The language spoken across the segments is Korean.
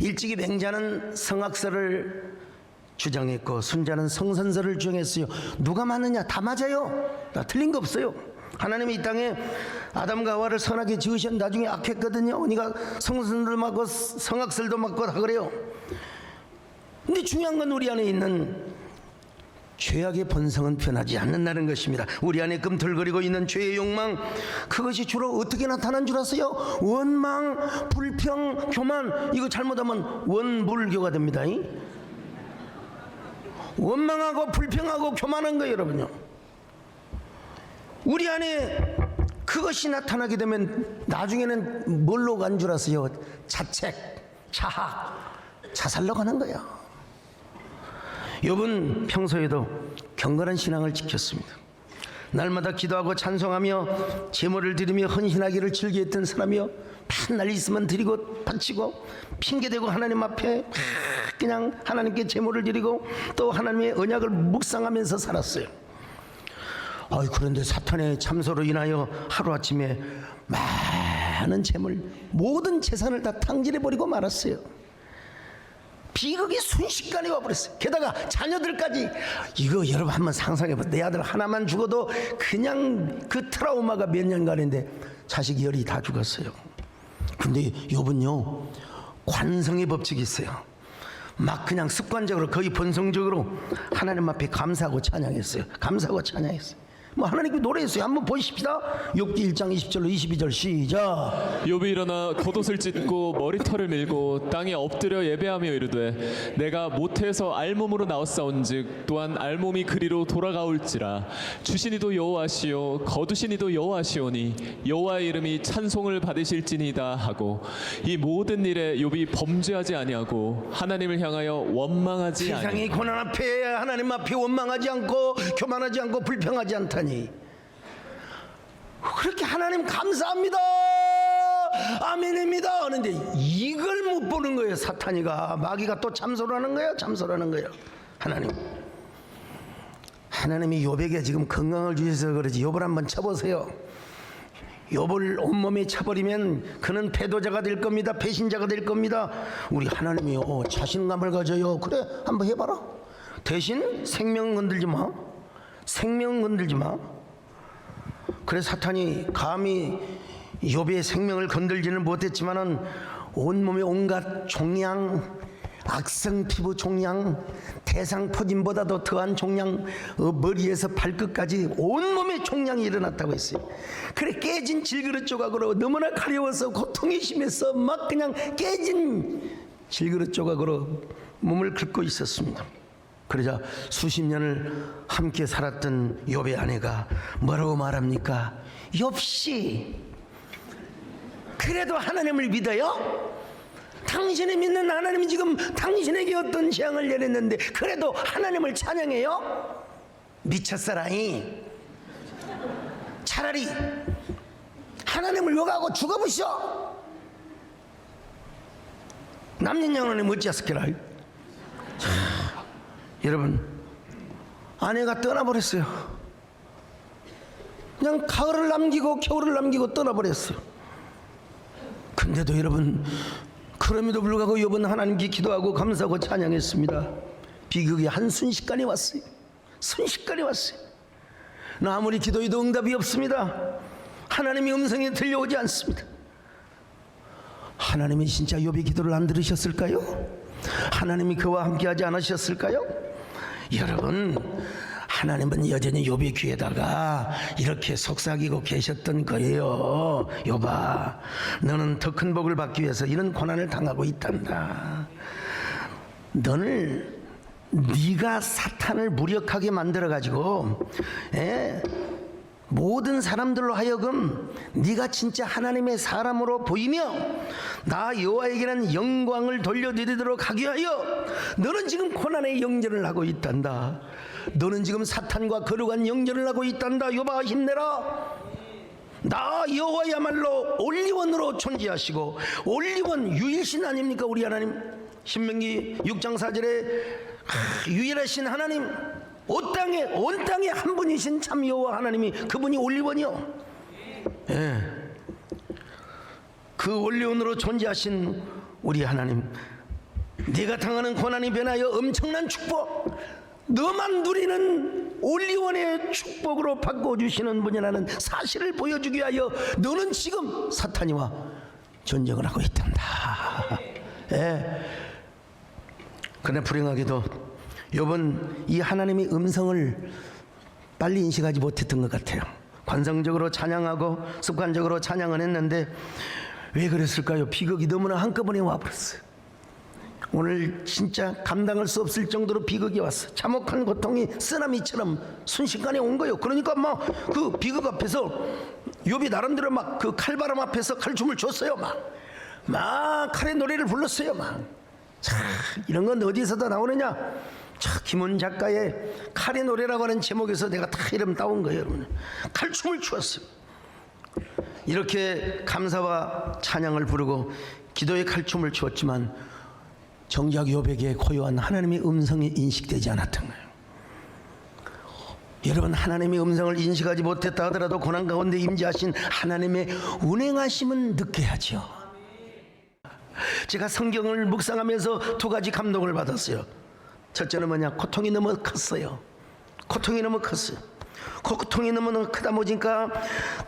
일찍이 맹자는 성악설을 주장했고 순자는 성선설을 주장했어요. 누가 맞느냐? 다 맞아요. 다 틀린 거 없어요. 하나님이 이 땅에 아담과 하와를 선하게 지으셨는데 나중에 악했거든요. 그러니까 성선설도 맞고 성악설도 맞고 다 그래요. 근데 중요한 건 우리 안에 있는 죄악의 본성은 변하지 않는다는 것입니다. 우리 안에 꿈틀거리고 있는 죄의 욕망, 그것이 주로 어떻게 나타난 줄 아세요? 원망, 불평, 교만. 이거 잘못하면 원불교가 됩니다. 원망하고 불평하고 교만한 거예요, 여러분요. 우리 안에 그것이 나타나게 되면 나중에는 뭘로 간 줄 아세요? 자책, 자학, 자살로 가는 거예요. 욥은 평소에도 경건한 신앙을 지켰습니다. 날마다 기도하고 찬송하며 제물을 드리며 헌신하기를 즐겨했던 사람이요, 맨날 있으면 드리고 바치고 핑계대고 하나님 앞에 그냥 하나님께 제물을 드리고 또 하나님의 언약을 묵상하면서 살았어요. 그런데 사탄의 참소로 인하여 하루아침에 많은 재물, 모든 재산을 다 탕진해버리고 말았어요. 비극이 순식간에 와버렸어요. 게다가 자녀들까지. 이거 여러분 한번 상상해봐. 내 아들 하나만 죽어도 그냥 그 트라우마가 몇 년간인데 자식 열이 다 죽었어요. 근데 욥은요, 관성의 법칙이 있어요. 막 그냥 습관적으로 거의 본성적으로 하나님 앞에 감사하고 찬양했어요. 감사하고 찬양했어요. 뭐 하나님께 노래했어요. 한번 보십시다. 욥기 1장 20절로 22절 시작. 욥이 일어나 겉옷을 찢고 머리털을 밀고 땅에 엎드려 예배하며 이르되 내가 모태에서 알몸으로 나왔사온즉 또한 알몸이 그리로 돌아가올지라. 주시니도 여호와시요 거두시니도 여호와시오니 여호와의 이름이 찬송을 받으실지니이다 하고, 이 모든 일에 욥이 범죄하지 아니하고 하나님을 향하여 원망하지 아니하고. 세상의 고난 앞에 하나님 앞에 원망하지 않고 교만하지 않고 불평하지 않다니. 그렇게 하나님 감사합니다 아멘입니다 하는데 이걸 못 보는 거예요. 사탄이가, 마귀가 또 참소하는 거예요. 참소하는 거예요. 하나님이 욥에게 지금 건강을 주셔서 그러지. 욥을 한번 쳐보세요. 욥을 온몸에 쳐버리면 그는 패도자가 될 겁니다. 배신자가 될 겁니다. 우리 하나님이요, 자신감을 가져요. 그래, 한번 해봐라. 대신 생명 건들지 마. 생명 건들지 마. 그래 사탄이 감히 욥의 생명을 건들지는 못했지만은 온몸에 온갖 종양, 악성 피부 종양, 대상포진보다도 더한 종양, 머리에서 발끝까지 온몸에 종양이 일어났다고 했어요. 그래 깨진 질그릇 조각으로 너무나 가려워서 고통이 심해서 막 그냥 깨진 질그릇 조각으로 몸을 긁고 있었습니다. 그러자 수십 년을 함께 살았던 욥의 아내가 뭐라고 말합니까? 욥씨, 그래도 하나님을 믿어요? 당신이 믿는 하나님이 지금 당신에게 어떤 재앙을 내렸는데 그래도 하나님을 찬양해요? 미쳤어라니. 차라리 하나님을 욕하고 죽어보시오. 남녀 하나님 어찌했을까라. 여러분, 아내가 떠나버렸어요. 그냥 가을을 남기고 겨울을 남기고 떠나버렸어요. 근데도 여러분, 그럼에도 불구하고 욥은 하나님께 기도하고 감사하고 찬양했습니다. 비극이 한순식간에 왔어요. 순식간에 왔어요. 나 아무리 기도해도 응답이 없습니다. 하나님의 음성이 들려오지 않습니다. 하나님이 진짜 욥의 기도를 안 들으셨을까요? 하나님이 그와 함께하지 않으셨을까요? 여러분, 하나님은 여전히 욥의 귀에다가 이렇게 속삭이고 계셨던 거예요. 욥아, 너는 더 큰 복을 받기 위해서 이런 고난을 당하고 있단다. 너를, 네가 사탄을 무력하게 만들어가지고 모든 사람들로 하여금 네가 진짜 하나님의 사람으로 보이며 나 여호와에게는 영광을 돌려드리도록 하기 위하여 너는 지금 고난의 영전을 하고 있단다. 너는 지금 사탄과 거룩한 영전을 하고 있단다. 욥아, 힘내라. 나 여호와야말로 올리원으로 존재하시고, 올리원 유일신 아닙니까 우리 하나님? 신명기 6장 4절에 유일하신 하나님, 온 땅에 한 분이신 참 여호와 하나님이, 그분이 올리원이요. 그 올리원으로 존재하신 우리 하나님, 네가 당하는 고난이 변하여 엄청난 축복, 너만 누리는 올리원의 축복으로 바꿔주시는 분이라는 사실을 보여주기 위하여 너는 지금 사탄이와 전쟁을 하고 있단다. 예. 그러나 불행하게도 욥은 이 하나님의 음성을 빨리 인식하지 못했던 것 같아요. 관성적으로 찬양하고 습관적으로 찬양은 했는데 왜 그랬을까요? 비극이 너무나 한꺼번에 와버렸어요. 오늘 진짜 감당할 수 없을 정도로 비극이 왔어. 참혹한 고통이 쓰나미처럼 순식간에 온 거예요. 그러니까 막 그 비극 앞에서 욥이 나름대로 막 그 칼바람 앞에서 칼춤을 췄어요. 막 칼의 노래를 불렀어요. 자, 이런 건 어디서도 나오느냐? 자, 김원 작가의 칼의 노래라고 하는 제목에서 내가 다 이름 따온 거예요, 여러분. 칼춤을 추었어요. 이렇게 감사와 찬양을 부르고 기도의 칼춤을 추었지만 정작 욥에게 고요한 하나님의 음성이 인식되지 않았던 거예요. 여러분, 하나님의 음성을 인식하지 못했다 하더라도 고난 가운데 임재하신 하나님의 운행하심은 느껴야죠. 제가 성경을 묵상하면서 두 가지 감동을 받았어요. 첫째는 뭐냐? 고통이 너무 컸어요. 고통이 너무 컸어요. 고통이 너무 크다 보니까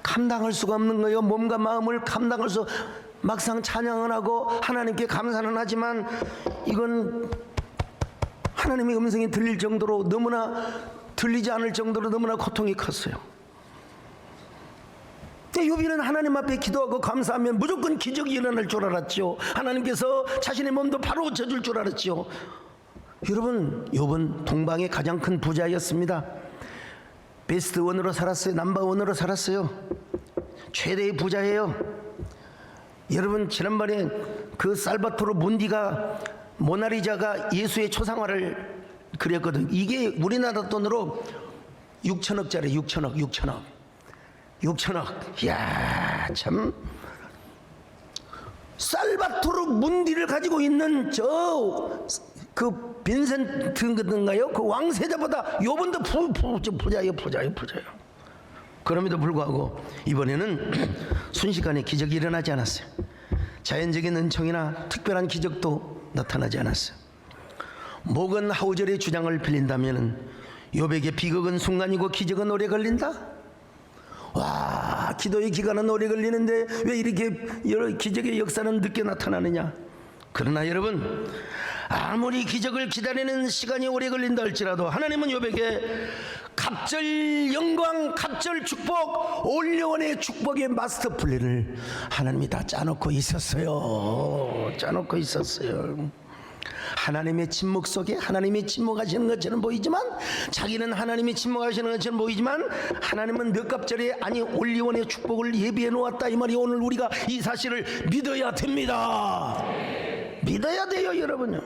감당할 수가 없는 거예요. 몸과 마음을 감당할 수, 막상 찬양을 하고 하나님께 감사는 하지만 이건 하나님의 음성이 들릴 정도로 너무나 들리지 않을 정도로 너무나 고통이 컸어요. 욥이는 하나님 앞에 기도하고 감사하면 무조건 기적이 일어날 줄 알았죠. 하나님께서 자신의 몸도 바로 고쳐줄 줄 알았죠. 여러분, 욥은 동방의 가장 큰 부자였습니다. 베스트 원으로 살았어요. 넘버 원으로 살았어요. 최대의 부자예요. 여러분, 지난번에 그 살바토르 문디가 모나리자가 예수의 초상화를 그렸거든. 이게 우리나라 돈으로 6천억짜리 6천억. 이야, 참. 살바토르 문디를 가지고 있는 그 빈센트인가요? 그 왕세자보다 욥은 더 부자예요. 그럼에도 불구하고 이번에는 순식간에 기적이 일어나지 않았어요. 자연적인 은총이나 특별한 기적도 나타나지 않았어요. 모건 하우절의 주장을 빌린다면 욥에게 비극은 순간이고 기적은 오래 걸린다? 와, 기도의 기간은 오래 걸리는데 왜 이렇게 여러 기적의 역사는 늦게 나타나느냐? 그러나 여러분, 아무리 기적을 기다리는 시간이 오래 걸린다 할지라도 하나님은 욥에게 갑절 영광, 갑절 축복, 올려원의 축복의 마스터 플랜을 하나님이 다 짜놓고 있었어요. 하나님의 침묵 속에 하나님이 침묵하시는 것처럼 보이지만, 자기는 하나님이 침묵하시는 것처럼 보이지만 하나님은 몇 갑절에 아니 올리원의 축복을 예비해 놓았다, 이 말이. 오늘 우리가 이 사실을 믿어야 됩니다. 믿어야 돼요, 여러분요.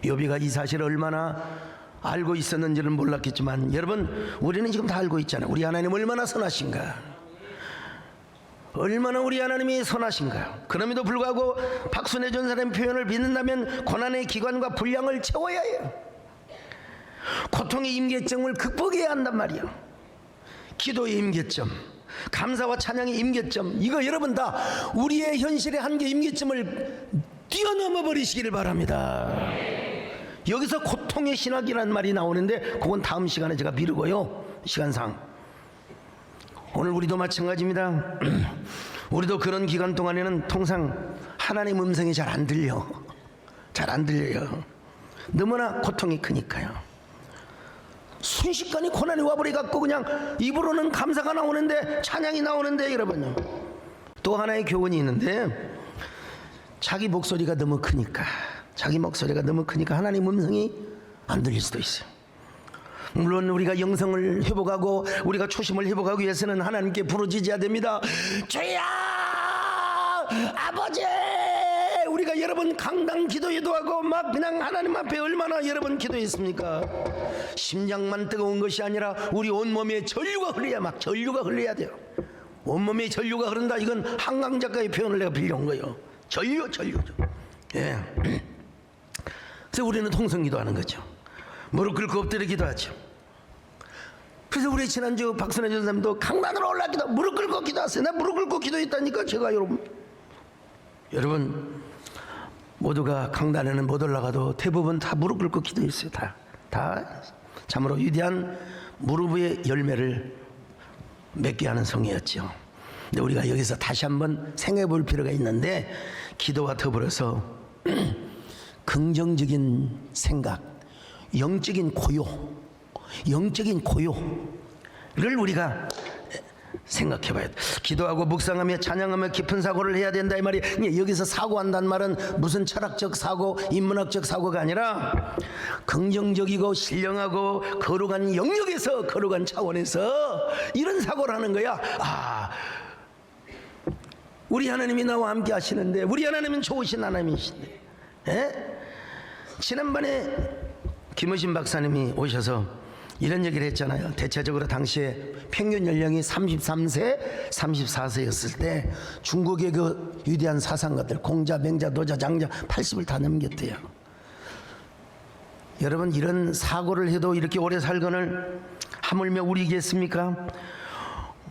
욥이가 이 사실을 얼마나 알고 있었는지는 몰랐겠지만 여러분, 우리는 지금 다 알고 있잖아요. 우리 하나님 얼마나 선하신가, 얼마나 우리 하나님이 선하신가. 그럼에도 불구하고 박순애 전사님 표현을 믿는다면 고난의 기관과 분량을 채워야 해요. 고통의 임계점을 극복해야 한단 말이에요. 기도의 임계점, 감사와 찬양의 임계점, 이거 여러분 다 우리의 현실의 한계 임계점을 뛰어넘어 버리시기를 바랍니다. 여기서 고통의 신학이라는 말이 나오는데 그건 다음 시간에 제가 미루고요, 시간상. 오늘 우리도 마찬가지입니다. 우리도 그런 기간 동안에는 통상 하나님 음성이 잘 안 들려요. 너무나 고통이 크니까요. 순식간에 고난이 와버려갖고 그냥 입으로는 감사가 나오는데, 찬양이 나오는데, 여러분요. 또 하나의 교훈이 있는데, 자기 목소리가 너무 크니까 하나님 음성이 안 들릴 수도 있어요. 물론 우리가 영성을 회복하고 우리가 초심을 회복하기 위해서는 하나님께 부르짖어야 됩니다. 주야, 아버지. 우리가 여러분 강당 기도에도 하고 막 그냥 하나님 앞에 얼마나 여러분 기도했습니까? 심장만 뜨거운 것이 아니라 우리 온몸에 전류가 흘러야 돼요. 온몸에 전류가 흐른다, 이건 한강 작가의 표현을 내가 빌려온 거예요. 전류죠. 예. 그래서 우리는 통성 기도하는 거죠. 무릎 꿇고 엎드려 기도하죠. 그래서 우리 지난주 박선혜 전사님도 강단으로 올라기도 무릎 꿇고 기도하세요. 나 무릎 꿇고 기도했다니까. 제가 여러분 모두가 강단에는 못 올라가도 대부분 다 무릎 꿇고 기도했어요. 다 참으로 위대한 무릎의 열매를 맺게 하는 성이었죠. 근데 우리가 여기서 다시 한번 생각해 볼 필요가 있는데, 기도와 더불어서 긍정적인 생각, 영적인 고요를 우리가 생각해 봐야 돼. 기도하고 묵상하며 찬양하며 깊은 사고를 해야 된다 이 말이. 여기서 사고한다는 말은 무슨 철학적 사고, 인문학적 사고가 아니라 긍정적이고 신령하고 거룩한 영역에서, 거룩한 차원에서 이런 사고를 하는 거야. 우리 하나님이 나와 함께 하시는데, 우리 하나님은 좋으신 하나님이신데. 지난번에 김의신 박사님이 오셔서 이런 얘기를 했잖아요. 대체적으로 당시에 평균 연령이 33세, 34세였을 때 중국의 그 위대한 사상가들 공자, 맹자, 노자, 장자 80을 다 넘겼대요. 여러분, 이런 사고를 해도 이렇게 오래 살거늘 하물며 우리겠습니까?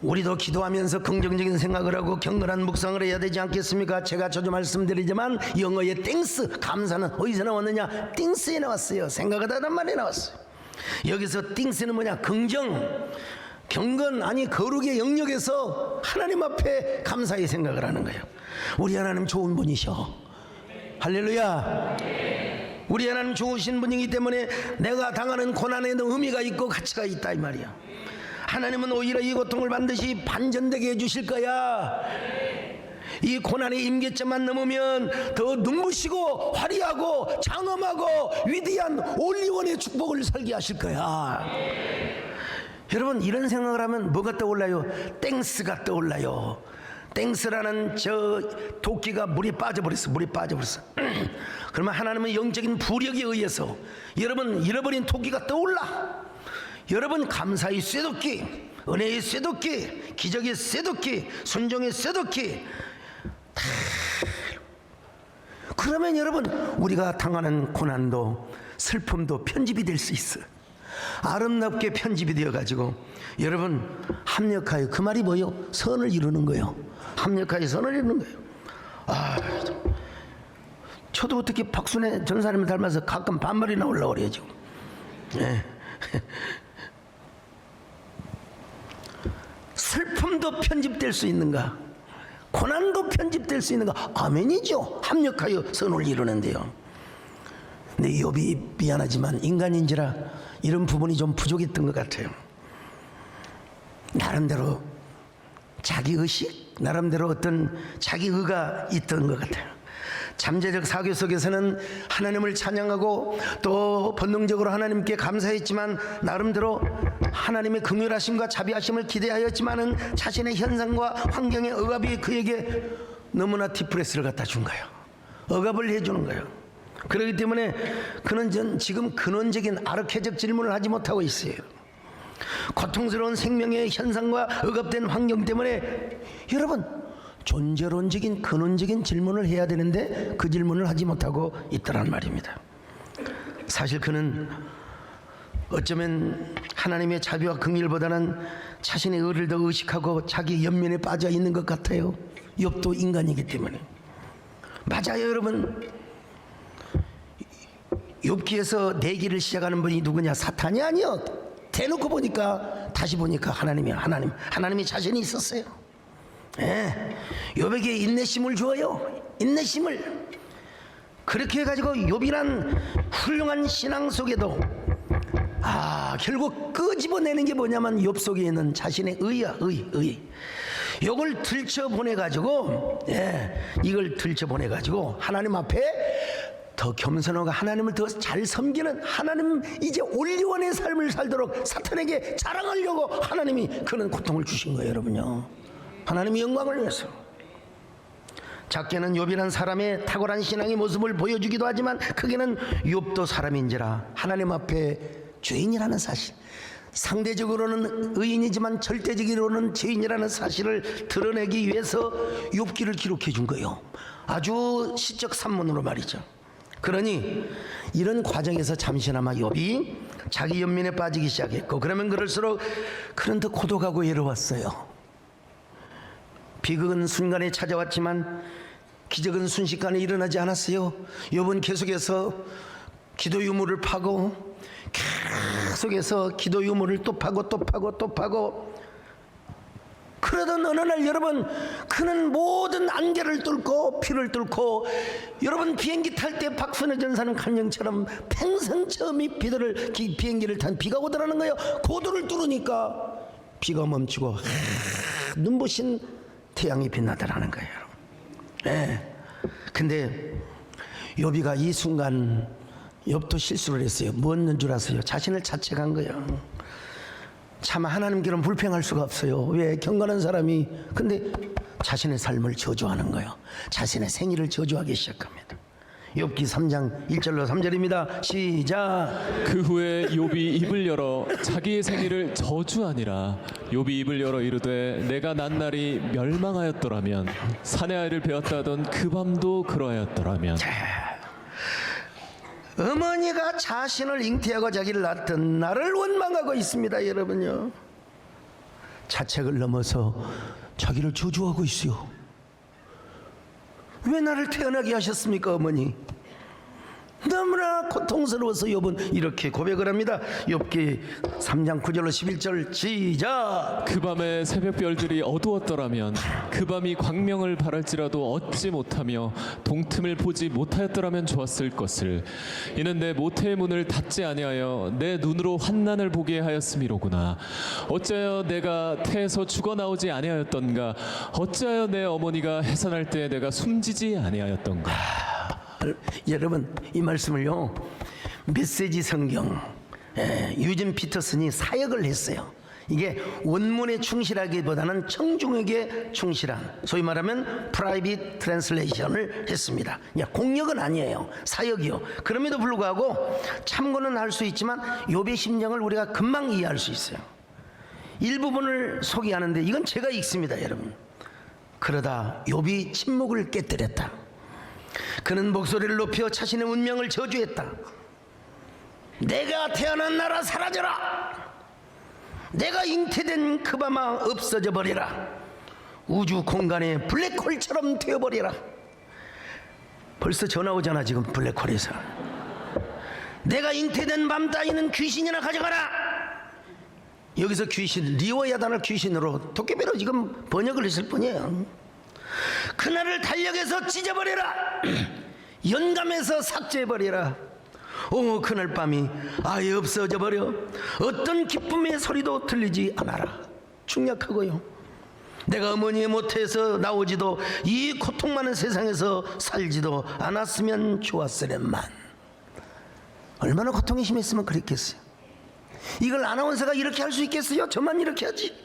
우리도 기도하면서 긍정적인 생각을 하고 경건한 묵상을 해야 되지 않겠습니까? 제가 자주 말씀드리지만 영어의 땡스, 감사는 어디서 나왔느냐? 띵스에 나왔어요. 생각하다는 말이 나왔어요. 여기서 띵스는 뭐냐? 긍정, 경건, 아니 거룩의 영역에서 하나님 앞에 감사의 생각을 하는 거예요. 우리 하나님 좋은 분이셔. 할렐루야. 우리 하나님 좋으신 분이기 때문에 내가 당하는 고난에도 의미가 있고 가치가 있다 이 말이야. 하나님은 오히려 이 고통을 반드시 반전되게 해주실 거야. 이 고난의 임계점만 넘으면 더 눈부시고 화려하고 장엄하고 위대한 올리원의 축복을 설계하실 거야. 여러분, 이런 생각을 하면 뭐가 떠올라요? 땡스가 떠올라요. 땡스라는 저 도끼가 물에 빠져버렸어. 그러면 하나님은 영적인 부력에 의해서 여러분 잃어버린 도끼가 떠올라. 여러분 감사의 쇠도끼, 은혜의 쇠도끼, 기적의 쇠도끼, 순종의 쇠도끼 다. 그러면 여러분 우리가 당하는 고난도 슬픔도 편집이 될 수 있어. 아름답게 편집이 되어가지고 여러분 합력하여, 그 말이 뭐요? 선을 이루는 거요. 합력하여 선을 이루는 거예요. 저도 어떻게 박순애 전사님을 닮아서 가끔 반말이 나오려고 그래요 지금. 슬픔도 편집될 수 있는가? 고난도 편집될 수 있는가? 아멘이죠. 합력하여 선을 이루는데요. 근데 욥이 미안하지만 인간인지라 이런 부분이 좀 부족했던 것 같아요. 나름대로 자기의식, 나름대로 어떤 자기의가 있던 것 같아요. 잠재적 사교 속에서는 하나님을 찬양하고 또 본능적으로 하나님께 감사했지만 나름대로 하나님의 긍휼하심과 자비하심을 기대하였지만은 자신의 현상과 환경의 억압이 그에게 너무나 디프레스를 갖다 준 거예요. 억압을 해주는 거예요. 그렇기 때문에 그는 지금 근원적인 아르케적 질문을 하지 못하고 있어요. 고통스러운 생명의 현상과 억압된 환경 때문에 여러분 존재론적인 근원적인 질문을 해야 되는데 그 질문을 하지 못하고 있더란 말입니다. 사실 그는 어쩌면 하나님의 자비와 긍휼보다는 자신의 의를 더 의식하고 자기 연민에 빠져 있는 것 같아요. 욥도 인간이기 때문에. 맞아요 여러분. 욥기에서 내기를 시작하는 분이 누구냐? 사탄이 아니요. 대놓고 보니까 다시 보니까 하나님이 자신이 있었어요. 욥에게 인내심을 주어요. 인내심을. 그렇게 해가지고 욥이란 훌륭한 신앙 속에도 결국 끄집어내는 게 뭐냐면 욥 속에 있는 자신의 의야. 의. 이걸 들춰보내가지고 이걸 들춰보내가지고 하나님 앞에 더 겸손하고 하나님을 더 잘 섬기는, 하나님 이제 올리원의 삶을 살도록 사탄에게 자랑하려고 하나님이 그런 고통을 주신 거예요 여러분요. 하나님이 영광을 위해서. 작게는 욥이란 사람의 탁월한 신앙의 모습을 보여주기도 하지만 크게는 욥도 사람인지라 하나님 앞에 죄인이라는 사실, 상대적으로는 의인이지만 절대적으로는 죄인이라는 사실을 드러내기 위해서 욥기를 기록해 준 거예요. 아주 시적 산문으로 말이죠. 그러니 이런 과정에서 잠시나마 욥이 자기 연민에 빠지기 시작했고, 그러면 그럴수록 그는 더 고독하고 외로웠어요. 비극은 순간에 찾아왔지만 기적은 순식간에 일어나지 않았어요. 욥은 계속해서 기도 유물을 파고, 계속해서 기도 유물을 또 파고 또 파고 또 파고, 그러던 어느 날 여러분, 그는 모든 안개를 뚫고 피를 뚫고, 여러분 비행기 탈 때 박선혜 전사는 간영처럼 평생 처음 이 비행기를 탄 비가 오더라는 거예요. 고도를 뚫으니까 비가 멈추고 눈부신 태양이 빛나더라는 거예요. 네. 근데 욥이가 이 순간, 욥도 실수를 했어요. 뭐였는 줄 아세요? 자신을 자책한 거예요. 참 하나님께는 불평할 수가 없어요. 왜? 경건한 사람이. 근데 자신의 삶을 저주하는 거예요. 자신의 생일을 저주하기 시작합니다. 욥기 3장 1절로 3절입니다. 시작. 그 후에 욥이 입을 열어 자기의 생일을 저주하니라. 욥이 입을 열어 이르되 내가 난 날이 멸망하였더라면, 사내 아이를 배웠다 하던 그 밤도 그러하였더라면. 어머니가 자신을 잉태하고 자기를 낳던 나를 원망하고 있습니다. 여러분요, 자책을 넘어서 자기를 저주하고 있어요. 왜 나를 태어나게 하셨습니까, 어머니? 너무나 고통스러워서 욥은 이렇게 고백을 합니다. 욥기 3장 9절로 11절 시작. 그 밤에 새벽별들이 어두웠더라면, 그 밤이 광명을 발할지라도 얻지 못하며 동틈을 보지 못하였더라면 좋았을 것을. 이는 내 모태의 문을 닫지 아니하여 내 눈으로 환난을 보게 하였음이로구나. 어찌하여 내가 태에서 죽어나오지 아니하였던가. 어찌하여 내 어머니가 해산할 때 내가 숨지지 아니하였던가. 여러분, 이 말씀을요, 메시지 성경 유진 피터슨이 사역을 했어요. 이게 원문에 충실하기보다는 청중에게 충실한, 소위 말하면 프라이빗 트랜슬레이션을 했습니다. 공역은 아니에요, 사역이요. 그럼에도 불구하고 참고는 할 수 있지만 욥의 심정을 우리가 금방 이해할 수 있어요. 일부분을 소개하는데 이건 제가 읽습니다, 여러분. 그러다 욥이 침묵을 깨뜨렸다. 그는 목소리를 높여 자신의 운명을 저주했다. 내가 태어난 나라 사라져라. 내가 잉태된 그 밤아 없어져 버리라. 우주 공간의 블랙홀처럼 되어버리라. 벌써 전화 오잖아 지금, 블랙홀에서. 내가 잉태된 밤 따위는 귀신이나 가져가라. 여기서 귀신, 리워야단을 귀신으로, 도깨비로 지금 번역을 했을 뿐이에요. 그날을 달력에서 찢어버려라. 연감에서 삭제해버려라. 그날 밤이 아예 없어져 버려. 어떤 기쁨의 소리도 들리지 않아라. 중약하고요. 내가 어머니의 모태에서 나오지도 이 고통 많은 세상에서 살지도 않았으면 좋았으련만. 얼마나 고통이 심했으면 그랬겠어요. 이걸 아나운서가 이렇게 할 수 있겠어요? 저만 이렇게 하지.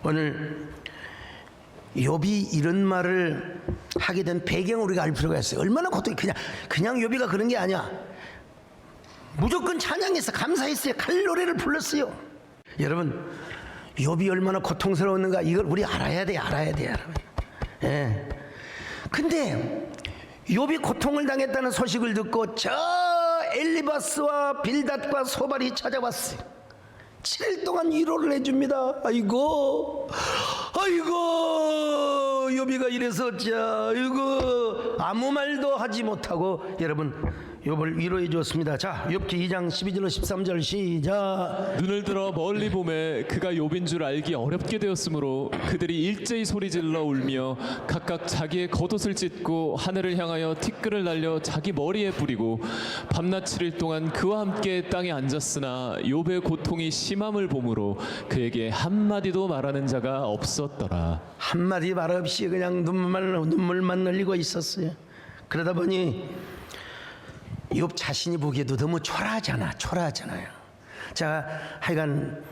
오늘 욥이 이런 말을 하게 된 배경을 우리가 알 필요가 있어요. 얼마나 고통이, 그냥 욥이가 그런 게 아니야. 무조건 찬양했어, 감사했어요, 칼 노래를 불렀어요. 여러분, 욥이 얼마나 고통스러웠는가, 이걸 우리 알아야 돼, 여러분. 예. 근데 욥이 고통을 당했다는 소식을 듣고 저 엘리바스와 빌닷과 소발이 찾아왔어요. 7일 동안 위로를 해줍니다. 아이고 욥이가 이래서 어쩌. 아이고, 아무 말도 하지 못하고 여러분 욥을 위로해 주었습니다. 자, 욥기 2장 12절로 13절 시작. 눈을 들어 멀리 보매 그가 욥인 줄 알기 어렵게 되었으므로 그들이 일제히 소리질러 울며 각각 자기의 겉옷을 찢고 하늘을 향하여 티끌을 날려 자기 머리에 뿌리고 밤낮 7일 동안 그와 함께 땅에 앉았으나 욥의 고통이 심함을 보므로 그에게 한마디도 말하는 자가 없었더라. 한마디 말 없이 그냥 눈물만 흘리고 있었어요. 그러다 보니 욥 자신이 보기에도 너무 초라하잖아요. 자, 하여간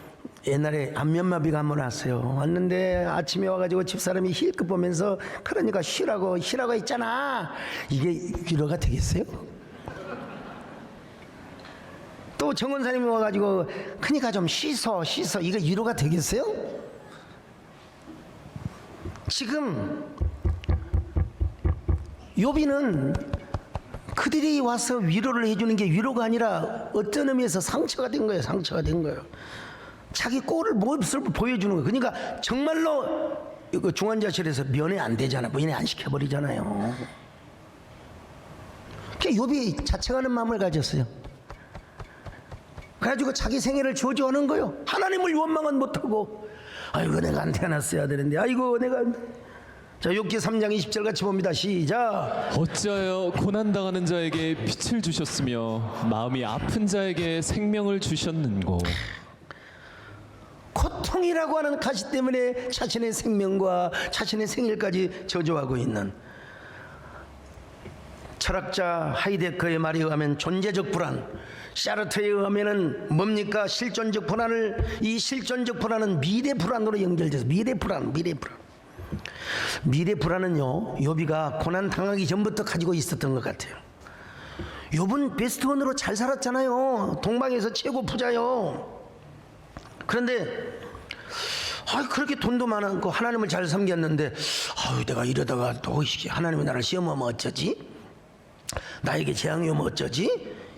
옛날에 안면마비가 한번 왔어요. 왔는데 아침에 와가지고 집사람이 힐끗 보면서, 그러니까 쉬라고 했잖아. 이게 위로가 되겠어요? 또 정원사님이 와가지고 그러니까 좀 쉬서 이게 위로가 되겠어요? 지금 욥이는 그들이 와서 위로를 해주는 게 위로가 아니라 어떤 의미에서 상처가 된 거예요. 자기 꼴을 몹을 보여주는 거예요. 그러니까 정말로 이거 중환자실에서 면회 안 되잖아. 면회 안 시켜버리잖아요. 욥이 자책하는 마음을 가졌어요. 그래가지고 자기 생애를 저주하는 거요. 하나님을 원망은 못하고, 아이고 내가 안 태어났어야 되는데, 아이고 내가. 자, 욥기 3장 20절 같이 봅니다. 시작. 어찌하여 고난당하는 자에게 빛을 주셨으며 마음이 아픈 자에게 생명을 주셨는고. 고통이라고 하는 가시 때문에 자신의 생명과 자신의 생일까지 저주하고 있는 철학자 하이데커의 말에 의하면 존재적 불안, 샤르트에 의하면은 뭡니까? 실존적 불안을, 이 실존적 불안은 미래 불안으로 연결돼서 미래 불안은요, 욥이가 고난 당하기 전부터 가지고 있었던 것 같아요. 욥은 베스트원으로 잘 살았잖아요. 동방에서 최고 부자요. 그런데 그렇게 돈도 많고 하나님을 잘 섬겼는데, 내가 이러다가 또 하나님이 나를 시험하면 어쩌지? 나에게 재앙이 오면 어쩌지?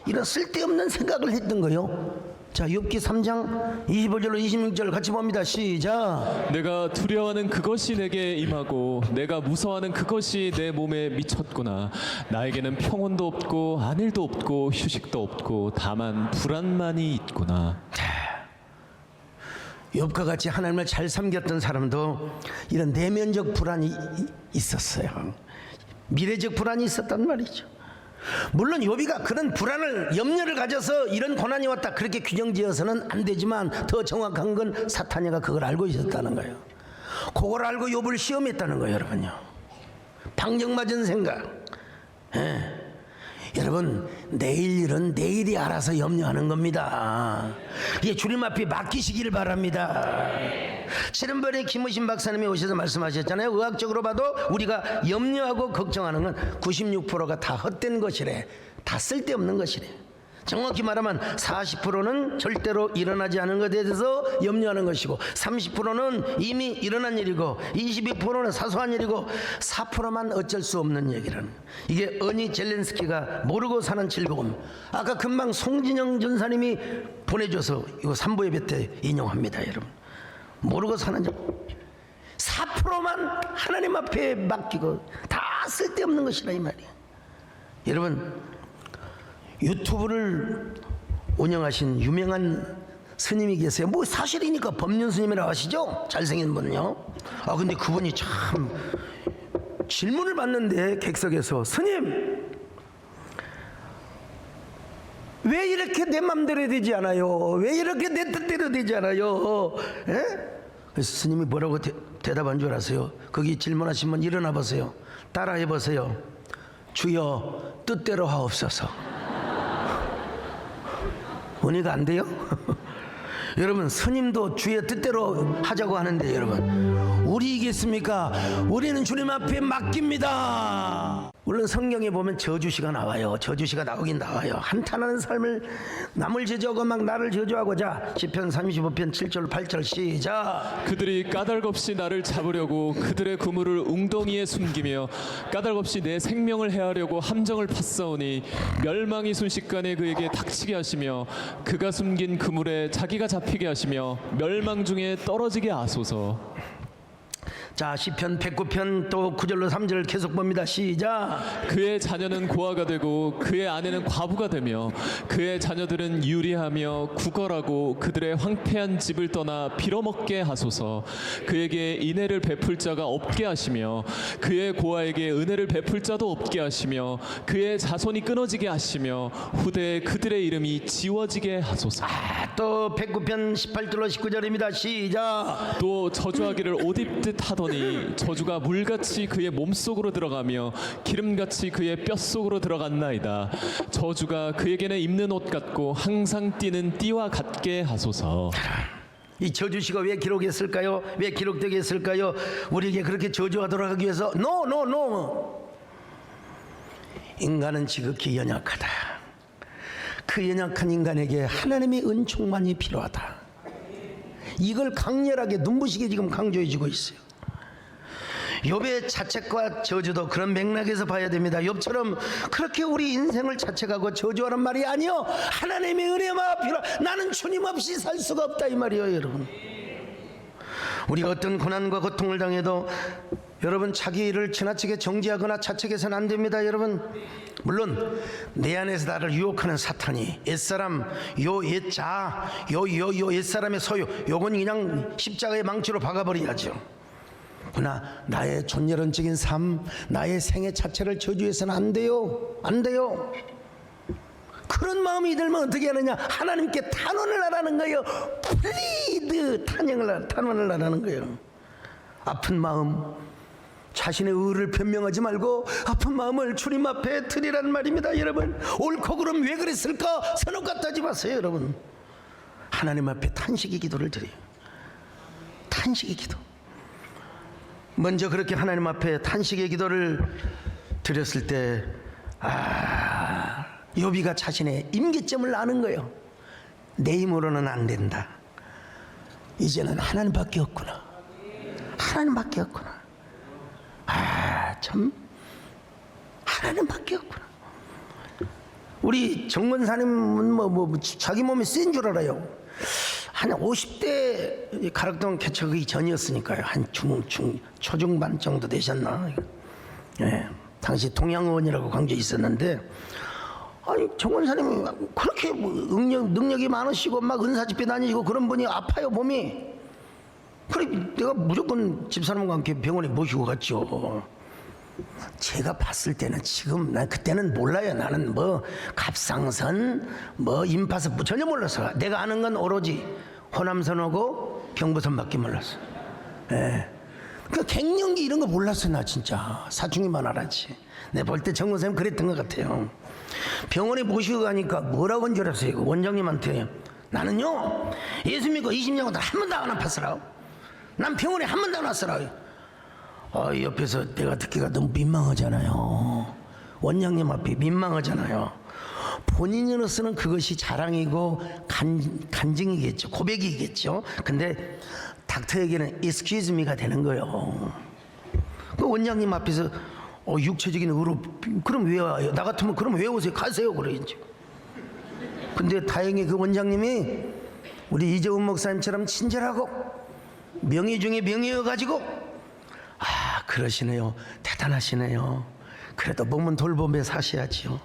이런 쓸데없는 생각을 했던 거예요. 자, 욥기 3장 25절로 26절 같이 봅니다. 시작. 내가 두려워하는 그것이 내게 임하고 내가 무서워하는 그것이 내 몸에 미쳤구나. 나에게는 평온도 없고 안일도 없고 휴식도 없고 다만 불안만이 있구나. 욥과 같이 하나님을 잘 섬겼던 사람도 이런 내면적 불안이 있었어요. 미래적 불안이 있었단 말이죠. 물론 욥이가 그런 불안을, 염려를 가져서 이런 고난이 왔다 그렇게 규정지어서는 안 되지만, 더 정확한 건 사탄이가 그걸 알고 있었다는 거예요. 그걸 알고 욥을 시험했다는 거예요. 여러분요, 방정맞은 생각. 여러분, 내일 일은 내일이 알아서 염려하는 겁니다. 이게 주님 앞에 맡기시기를 바랍니다. 지난번에 김우신 박사님이 오셔서 말씀하셨잖아요. 의학적으로 봐도 우리가 염려하고 걱정하는 건 96%가 다 헛된 것이래. 다 쓸데없는 것이래. 정확히 말하면 40%는 절대로 일어나지 않은 것에 대해서 염려하는 것이고, 30%는 이미 일어난 일이고, 22%는 사소한 일이고, 4%만 어쩔 수 없는 얘기라는, 이게 어니 젤렌스키가 모르고 사는 즐거움, 아까 금방 송진영 전사님이 보내줘서 이거 3부 예배 때 인용합니다. 여러분, 모르고 사는 4%만 하나님 앞에 맡기고 다 쓸데없는 것이라 이 말이에요. 여러분, 유튜브를 운영하신 유명한 스님이 계세요. 뭐 사실이니까 법륜 스님이라고 하시죠? 잘생긴 분요. 근데 그분이 참 질문을 받는데, 객석에서 스님, 왜 이렇게 내 맘대로 되지 않아요? 왜 이렇게 내 뜻대로 되지 않아요? 그래서 스님이 뭐라고 대답한 줄 아세요? 거기 질문하신 분 일어나 보세요. 따라해 보세요. 주여 뜻대로 하옵소서. 은혜가 안 돼요? 여러분, 스님도 주의 뜻대로 하자고 하는데, 여러분, 우리이겠습니까? 우리는 주님 앞에 맡깁니다. 물론 성경에 보면 저주시가 나와요. 저주시가 나오긴 나와요. 한탄하는 삶을, 남을 저주하고 막 나를 저주하고자. 시편 35편 7절 8절 시작. 그들이 까닭없이 나를 잡으려고 그들의 그물을 웅덩이에 숨기며 까닭없이 내 생명을 해하려고 함정을 팠사오니 멸망이 순식간에 그에게 닥치게 하시며 그가 숨긴 그물에 자기가 잡히게 하시며 멸망 중에 떨어지게 하소서. 자, 시편 109편 또 9절로 3절 계속 봅니다. 시작. 그의 자녀는 고아가 되고 그의 아내는 과부가 되며 그의 자녀들은 유리하며 구걸하고 그들의 황폐한 집을 떠나 빌어먹게 하소서. 그에게 인애를 베풀 자가 없게 하시며 그의 고아에게 은혜를 베풀 자도 없게 하시며 그의 자손이 끊어지게 하시며 후대에 그들의 이름이 지워지게 하소서. 또 109편 18절로 19절입니다. 시작. 또 저주하기를 옷 입듯 하더니 저주가 물같이 그의 몸속으로 들어가며 기름같이 그의 뼛속으로 들어갔나이다. 저주가 그에게는 입는 옷 같고 항상 띠는 띠와 같게 하소서. 이 저주시가 왜 기록했을까요? 왜 기록되게 했을까요? 우리에게 그렇게 저주하도록 하기 위해서. No. 인간은 지극히 연약하다. 그 연약한 인간에게 하나님의 은총만이 필요하다. 이걸 강렬하게 눈부시게 지금 강조해주고 있어요. 욥의 자책과 저주도 그런 맥락에서 봐야 됩니다. 욥처럼 그렇게 우리 인생을 자책하고 저주하는 말이 아니요, 하나님의 은혜만 필요. 나는 주님 없이 살 수가 없다 이 말이에요. 여러분, 우리가 어떤 고난과 고통을 당해도 여러분 자기를 지나치게 정죄하거나 자책해서는 안 됩니다. 여러분, 물론 내 안에서 나를 유혹하는 사탄이 옛사람 요 옛자 요 옛사람의 소유 요건 그냥 십자가의 망치로 박아버려야죠. 그러나 나의 존재론적인 삶, 나의 생애 자체를 저주해서는 안 돼요. 안 돼요. 그런 마음이 들면 어떻게 하느냐? 하나님께 탄원을 하라는 거예요. 플리드 탄원을 하라는 거예요. 아픈 마음, 자신의 의를 변명하지 말고 아픈 마음을 주님 앞에 드리라는 말입니다. 여러분, 옳고 그름 왜 그랬을까? 선업과 따지 마세요. 여러분, 하나님 앞에 탄식의 기도를 드려요. 탄식의 기도. 먼저 그렇게 하나님 앞에 탄식의 기도를 드렸을 때 욥이가 자신의 임계점을 아는 거예요. 내 힘으로는 안 된다. 이제는 하나님밖에 없구나. 하나님밖에 없구나. 참 하나님밖에 없구나. 우리 정권사님은 자기 몸이 센 줄 알아요. 한 50대 가락동 개척이 전이었으니까요. 한 초중반 정도 되셨나. 예, 당시 동양의원이라고 광주에 있었는데, 아니 정권사님이 그렇게 능력이 많으시고 막 은사집회 다니시고 그런 분이 아파요 몸이. 그래 내가 무조건 집사람과 함께 병원에 모시고 갔죠. 제가 봤을 때는 지금 난 그때는 몰라요. 나는 뭐 갑상선 뭐 임파선 전혀 몰랐어. 내가 아는 건 오로지 호남선하고 경부선밖에 몰랐어. 예. 그 갱년기 이런 거 몰랐어. 나 진짜 사중이만 알았지. 내가 볼 때 정권사님 그랬던 것 같아요. 병원에 모시고 가니까 뭐라고 한 줄 알았어요. 그 원장님한테 나는요 예수 믿고 20년 동안 한 번도 안 아팠으라. 난 병원에 한 번도 안 왔으라. 옆에서 내가 듣기가 너무 민망하잖아요. 원장님 앞에 민망하잖아요. 본인으로서는 그것이 자랑이고 간증이겠죠. 고백이겠죠. 근데 닥터에게는 excuse me가 되는 거예요. 그 원장님 앞에서 육체적인 의로 그럼 왜 와요? 나 같으면 그럼 왜 오세요? 가세요. 그래야지. 근데 다행히 그 원장님이 우리 이재훈 목사님처럼 친절하고 명의 중에 명의여가지고 그러시네요. 대단하시네요. 그래도 몸은 돌봄에 사셔야지요.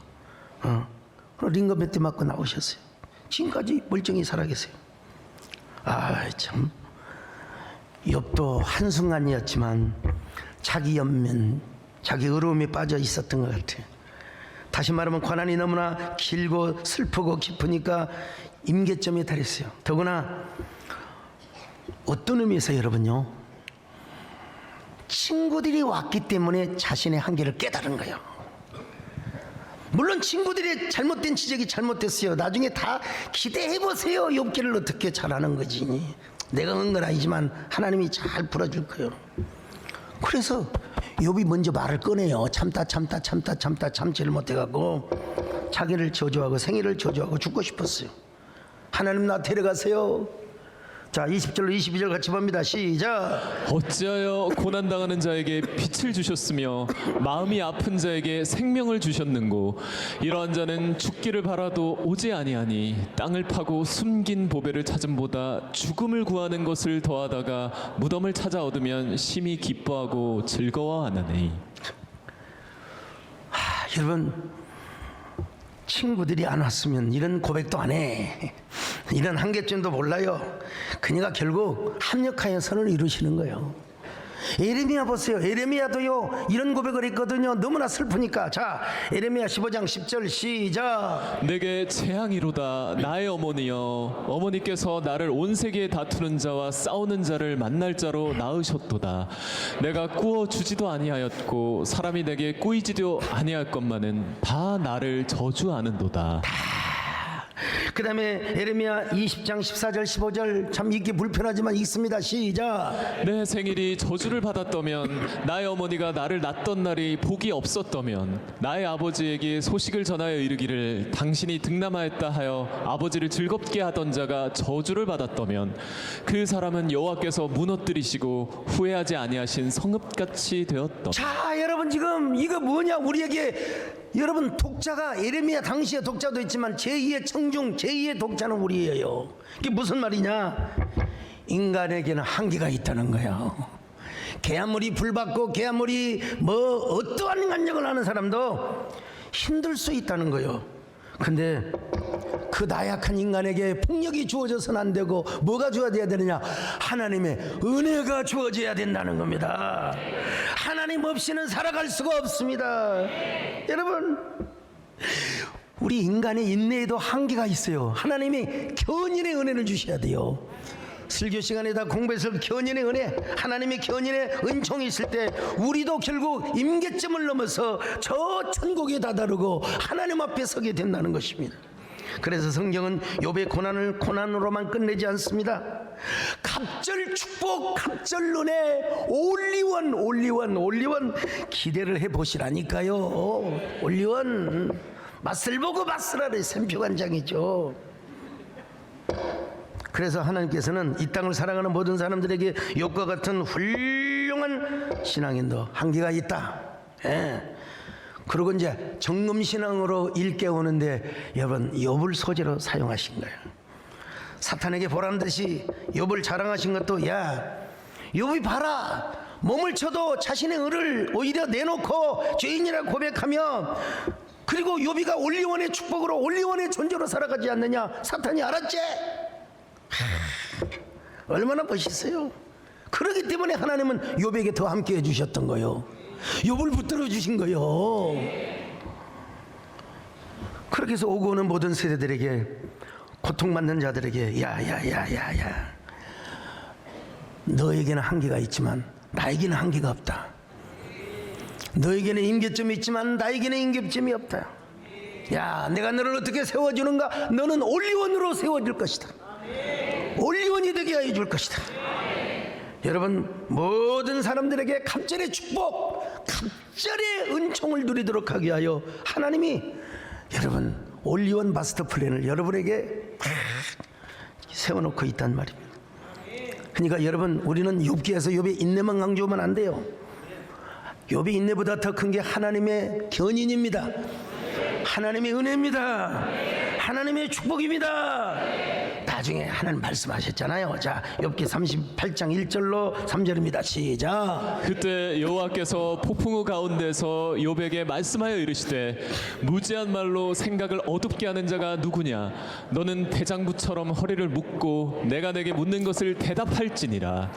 링거 몇 대 맞고 나오셨어요. 지금까지 멀쩡히 살아계세요. 참 욥도 한순간이었지만 자기 연면 자기 어려움에 빠져 있었던 것 같아요. 다시 말하면 고난이 너무나 길고 슬프고 깊으니까 임계점에 달했어요. 더구나 어떤 의미에서 여러분요, 친구들이 왔기 때문에 자신의 한계를 깨달은 거예요. 물론 친구들의 잘못된 지적이 잘못됐어요. 나중에 다 기대해보세요. 욥기를 어떻게 잘하는 거지. 내가 한 건 아니지만 하나님이 잘 풀어줄 거예요. 그래서 욥이 먼저 말을 꺼내요. 참다 참지를 못해갖고 자기를 저주하고 생애를 저주하고 죽고 싶었어요. 하나님 나 데려가세요. 자, 20절로 22절 같이 봅니다. 시작. 어찌하여 고난당하는 자에게 빛을 주셨으며 마음이 아픈 자에게 생명을 주셨는고 이러한 자는 죽기를 바라도 오지 아니하니 땅을 파고 숨긴 보배를 찾음보다 죽음을 구하는 것을 더하다가 무덤을 찾아 얻으면 심히 기뻐하고 즐거워하나니. 여러분, 친구들이 안 왔으면 이런 고백도 안 해. 이런 한계점도 몰라요. 그녀가 결국 합력하여 선을 이루시는 거예요. 에레미야 보세요. 에레미야도요 이런 고백을 했거든요. 너무나 슬프니까. 자, 에레미야 15장 10절 시작. 내게 재앙이로다 나의 어머니여, 어머니께서 나를 온 세계에 다투는 자와 싸우는 자를 만날 자로 낳으셨도다. 내가 꾸어 주지도 아니하였고 사람이 내게 꾸이지도 아니할 것만은 다 나를 저주하는도다. 그 다음에 에레미야 20장 14절 15절 참 읽기 불편하지만 읽습니다. 시작. 내 생일이 저주를 받았다면 나의 어머니가 나를 낳던 날이 복이 없었다면 나의 아버지에게 소식을 전하여 이르기를 당신이 득남하였다 하여 아버지를 즐겁게 하던 자가 저주를 받았다면 그 사람은 여호와께서 무너뜨리시고 후회하지 아니하신 성읍같이 되었다. 자, 여러분 지금 이거 뭐냐? 우리에게 여러분 독자가 에레미야 당시의 독자도 있지만 제2의 청중 제2의 독자는 우리예요. 이게 무슨 말이냐? 인간에게는 한계가 있다는 거예요. 개 아무리 불받고 개 아무리 뭐 어떠한 간증을 하는 사람도 힘들 수 있다는 거예요. 근데 그 나약한 인간에게 폭력이 주어져서는 안 되고 뭐가 주어져야 되느냐? 하나님의 은혜가 주어져야 된다는 겁니다. 하나님 없이는 살아갈 수가 없습니다. 여러분, 우리 인간의 인내에도 한계가 있어요. 하나님이 견인의 은혜를 주셔야 돼요. 설교 시간에 다 공부해서 견인의 은혜, 하나님의 견인의 은총이 있을 때 우리도 결국 임계점을 넘어서 저 천국에 다다르고 하나님 앞에 서게 된다는 것입니다. 그래서 성경은 욥의 고난을 고난으로만 끝내지 않습니다. 갑절 축복, 갑절 은혜, 올리원 기대를 해보시라니까요. 올리원 맛을 보고 맛을 샘표관장이죠. 그래서 하나님께서는 이 땅을 사랑하는 모든 사람들에게 욥과 같은 훌륭한 신앙인도 한계가 있다. 예. 그리고 이제 정금신앙으로 일깨우는데 여러분 욥을 소재로 사용하신 거예요. 사탄에게 보란듯이 욥을 자랑하신 것도, 야 욥이 봐라, 몸을 쳐도 자신의 의를 오히려 내놓고 죄인이라 고백하며, 그리고 욥이가 올리원의 축복으로 올리원의 존재로 살아가지 않느냐. 사탄이 알았지? 얼마나 멋있어요. 그렇기 때문에 하나님은 욥에게 더 함께 해주셨던 거예요. 욥을 붙들어 주신 거예요. 그렇게 해서 오고 오는 모든 세대들에게, 고통받는 자들에게, 야야야야야, 너에게는 한계가 있지만 나에게는 한계가 없다. 너에게는 임계점이 있지만 나에게는 임계점이 없다. 야, 내가 너를 어떻게 세워주는가? 너는 올리원으로 세워질 것이다. 올리원이 되게 하여 줄 것이다. 여러분, 모든 사람들에게 갑절의 축복, 갑절의 은총을 누리도록 하게 하여 하나님이 여러분 올리원 마스터 플랜을 여러분에게 세워놓고 있단 말입니다. 그러니까 여러분, 우리는 욥기에서 욥의 인내만 강조하면 안 돼요. 욥의 인내보다 더 큰 게 하나님의 견인입니다. 하나님의 은혜입니다. 하나님의 축복입니다. 나중에 하나님 말씀하셨잖아요. 자, 욥기 38장 1절로 3절입니다. 시작. 그때 여호와께서 폭풍우 가운데서 욥에게 말씀하여 이르시되, 무지한 말로 생각을 어둡게 하는 자가 누구냐? 너는 대장부처럼 허리를 묶고 내가 내게 묻는 것을 대답할지니라.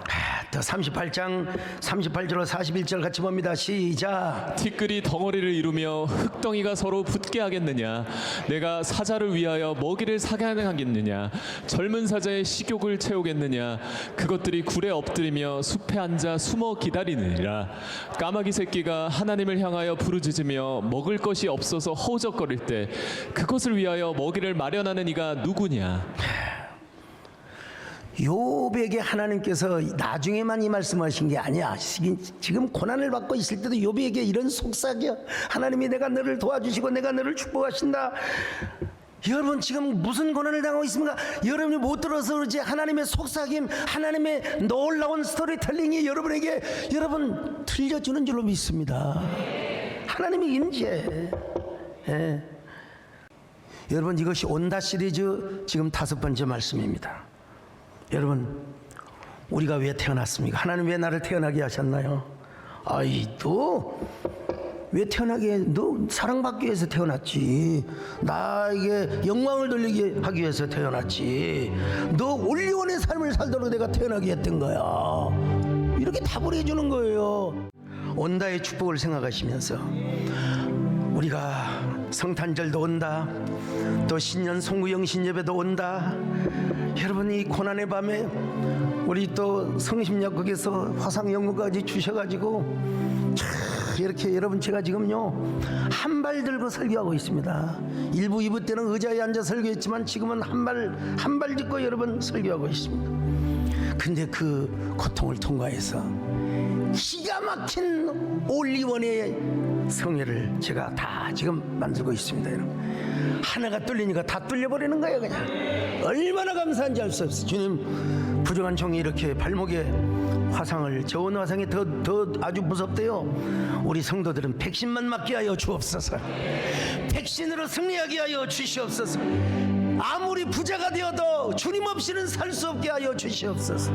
더 38장 38절로 41절 같이 봅니다. 시작. 티끌이 덩어리를 이루며 흙덩이가 서로 붙게 하겠느냐? 내가 사자를 위하여 먹이를 사게 하겠느냐? 젊은 사자의 식욕을 채우겠느냐? 그것들이 굴에 엎드리며 숲에 앉아 숨어 기다리느니라. 까마귀 새끼가 하나님을 향하여 부르짖으며 먹을 것이 없어서 허우적거릴 때 그것을 위하여 먹이를 마련하는 이가 누구냐? 욥에게 하나님께서 나중에만 이 말씀하신 게 아니야. 지금 고난을 받고 있을 때도 욥에게 이런 속삭여. 하나님이 내가 너를 도와주시고 내가 너를 축복하신다. 여러분, 지금 무슨 고난을 당하고 있습니까? 여러분이 못 들어서 그렇지, 하나님의 속삭임, 하나님의 놀라운 스토리텔링이 여러분에게 여러분 들려주는 줄로 믿습니다. 하나님의 임재. 예. 여러분, 이것이 온다 시리즈 지금 5번째 말씀입니다. 여러분, 우리가 왜 태어났습니까? 하나님 왜 나를 태어나게 하셨나요? 아이, 너 왜 태어나게, 너 사랑받기 위해서 태어났지. 나에게 영광을 돌리게 하기 위해서 태어났지. 너 올리원의 삶을 살도록 내가 태어나게 했던 거야. 이렇게 답을 해주는 거예요. 온다의 축복을 생각하시면서 우리가 성탄절도 온다, 또 신년 송구영신 예배도 온다. 여러분, 이 고난의 밤에 우리 또 성심약국에서 화상연구까지 주셔가지고 이렇게 여러분, 제가 지금요 한 발 들고 설교하고 있습니다. 1부 2부 때는 의자에 앉아 설교했지만 지금은 한 발 짚고 여러분 설교하고 있습니다. 근데 그 고통을 통과해서 기가 막힌 올리원의 성회를 제가 다 지금 만들고 있습니다. 여러분, 하나가 뚫리니까 다 뚫려버리는 거예요. 그냥 얼마나 감사한지 알 수 없어요. 주님, 부정한 종이 이렇게 발목에 화상을, 저온 화상이 더 아주 무섭대요. 우리 성도들은 백신만 맞게 하여 주옵소서. 백신으로 승리하게 하여 주시옵소서. 아무리 부자가 되어도 주님 없이는 살 수 없게 하여 주시옵소서.